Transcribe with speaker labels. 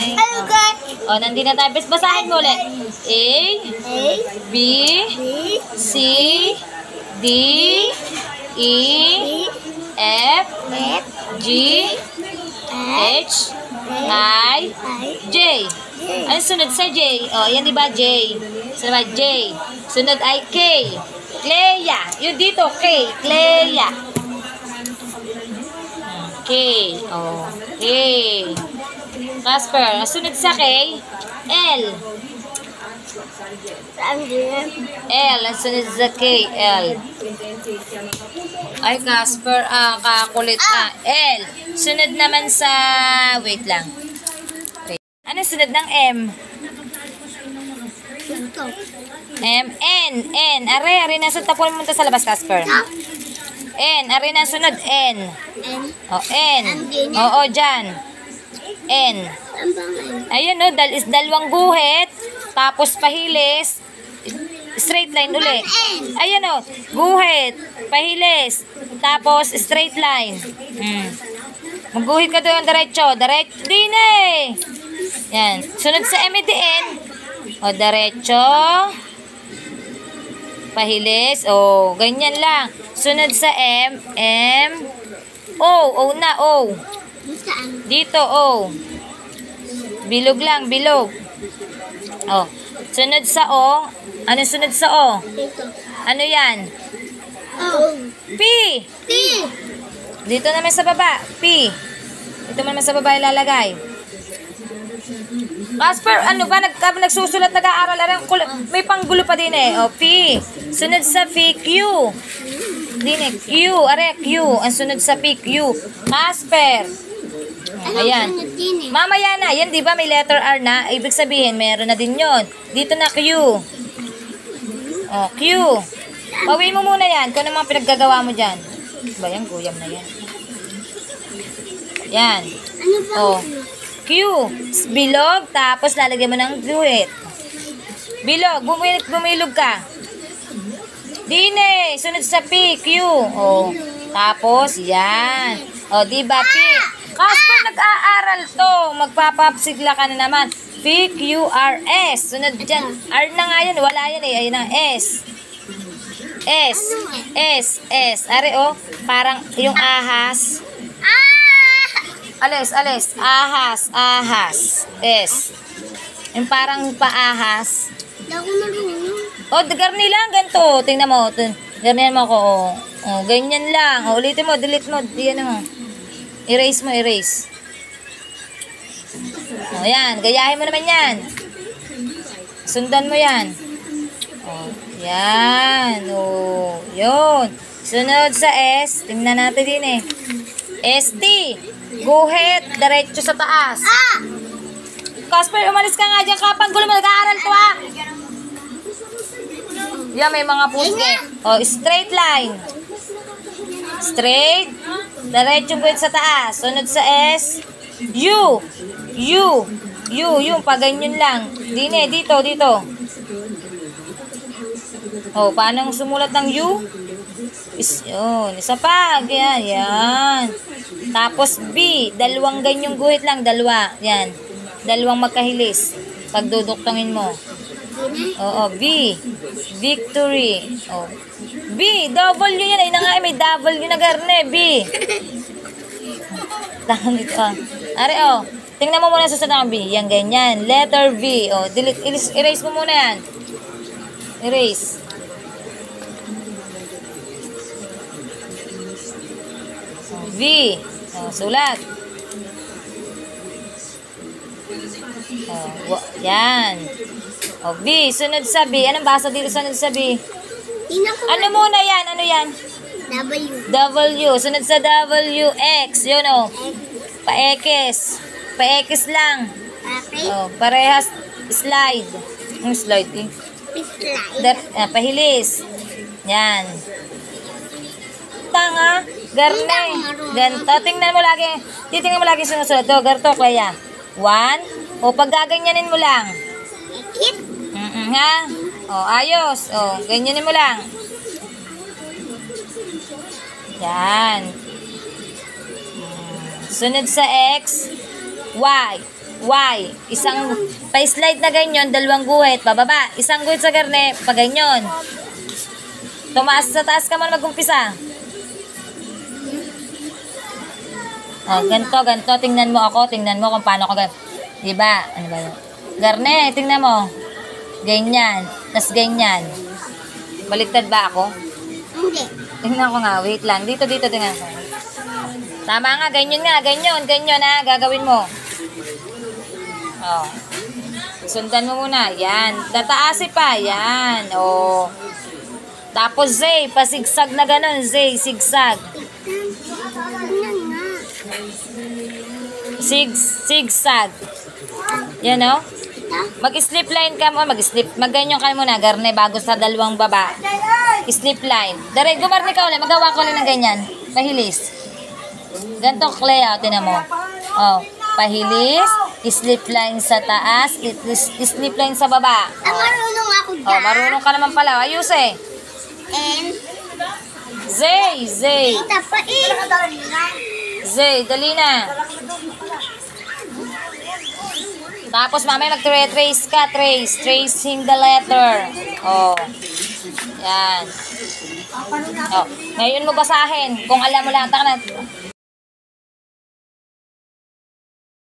Speaker 1: Bye. O, nandito na tayo. Basahin mo ulit. A, B, C, D, E, F, G, H, I, J. Ano sunod sa J? O, yan diba J? Sunod ba J? Sunod ay K. Clea. Yun dito, K. Clea. K. O, K. Casper. Sunod sa K, L. L. Ang sunod sa K, L. Ay, Casper. Kakulit. L. Sunod naman sa... Wait lang. Ano sunod ng M? M. N. N. Are nasa tapon mo sa labas, Casper. N. Are na sunod. N. O, N. Oo, dyan. N. Ayun, no. Dalawang guhit. Tapos pahilis. Straight line uli. Ayun, no. Guhit. Pahilis. Tapos straight line. Magguhit ka doon. Diretso. Din eh. Yan. Sunod sa M, N. O, diretso. Pahilis. O, ganyan lang. Sunod sa M. M. O. O na. O. Dito. O. Bilog lang. Bilog. O. Sunod sa O. Ano sunod sa O? Ano yan? P. Dito naman sa baba. P. Dito naman sa baba ilalagay. Casper, ano ba? Nagsusulat, nag-aaral. May panggulo pa din eh. O, P. Sunod sa P, Q. Din eh, Q. Are, Q. Ang sunod sa P, Q. Casper. Ayan. Mamaya na. Yan, di ba? May letter R na. Ibig sabihin, meron na din yon. Dito na Q. O, Q. Pawin mo muna yan. Kung ano mga pinaggagawa mo dyan. Ba yan? Guyam na yan. Yan. O. Q. Bilog, tapos lalagyan mo ng guhit. Bilog, bumilog ka. Dine, sunod sa P, Q. O, tapos, yan. O, diba, P. Casper, nag-aaral to. Magpapapsigla ka na naman. P, Q, R, S. Sunod dyan. R na nga yan, wala yan eh. Ayun ang S. S. Are, o, parang yung ahas. Alis. Ahas. S. Yung parang paahas. O, garni lang. Ganito. Tingnan mo. Garnihan mo ako. O, ganyan lang. O, ulitin mo. Delete mo. Diyan mo. Erase mo. O, yan. Gayahin mo naman yan. Sundan mo yan. O, yan. O, yun. Sunod sa S. Tingnan natin din eh. ST. Guhit, diretso sa taas. Casper, umalis ka nga dyan. Kapag gulo mo, nag-aaral to ha. Yan, may mga pusge. O, straight line. Straight. Diretso guhit sa taas. Sunod sa S. U. Yung paganyan lang. Dito. O, paano sumulat ng U? Yun, isa pa. Yan. Tapos B, dalawang ganyong guhit lang, dalawa. Yan. Dalawang magkahilis. Pagduduktongin mo. Oo, B. Victory. O. B, W yan. Ay na nga, may W na garne. B. Tangan dito Are, o. Tingnan mo muna sa sunod ng B. Yan, ganyan. Letter V. O, delete. Erase mo muna yan. Erase. V. O, sulat. O, yan. O, B. Sunod sa B. Anong basa dito sunod sa B? Ano muna yan? Ano yan? W. Sunod sa W. X. Yun o. Pa-X. Pa-X lang. O, parehas. Slide. Ang slide eh. Pahilis. Yan. Tanga. Garne. Ganto. Tingnan mo lagi. Titingnan mo lagi sinusunod. O, garto, Clea. 1. O, pag gaganyanin mo lang. Ha? O, ayos. O, ganyanin mo lang. Yan. Sunod sa X. Y. Y. Isang pa-slide na ganyan, dalawang guhit, pababa. Isang guhit sa garne, pa ganyan. Tumaas sa taas ka man mag-umpisa. Oh, ganito. Tingnan mo ako. Tingnan mo kung paano ko diba? Ano ba yun? Garne, tingnan mo. Ganyan. Tas ganyan. Baliktad ba ako?
Speaker 2: Hindi.
Speaker 1: Tingnan ko nga. Wait lang. Dito, tingnan ko. Tama nga. Ganyan nga. Ganyan ha. Gagawin mo. Oh. Sundan mo muna. Yan. Tataasi pa. Yan. Oh. Tapos Zay. Pasigsag na ganun. Zay. Sigsag. Sigsag. Yan o. Mag-slip line ka mo. Mag-ganyan ka muna. Garne bago sa dalawang baba. Slip line. Direct, gumarni ka ulit. Magawa ko ulit ng ganyan. Pahilis. Ganto Clea. Tinan mo. Oh. Pahilis. Slip line sa taas. Slip line sa baba.
Speaker 2: Marunong ako dyan.
Speaker 1: Oh, marunong ka naman pala. Ayos eh.
Speaker 2: And,
Speaker 1: Zay.
Speaker 2: tapos
Speaker 1: Zay, dali na. Tapos mamaya mag-trace ka. Tracing the letter. Oh. Yan. Oh. Ngayon mo basahin. Kung alam mo lang. Taka na.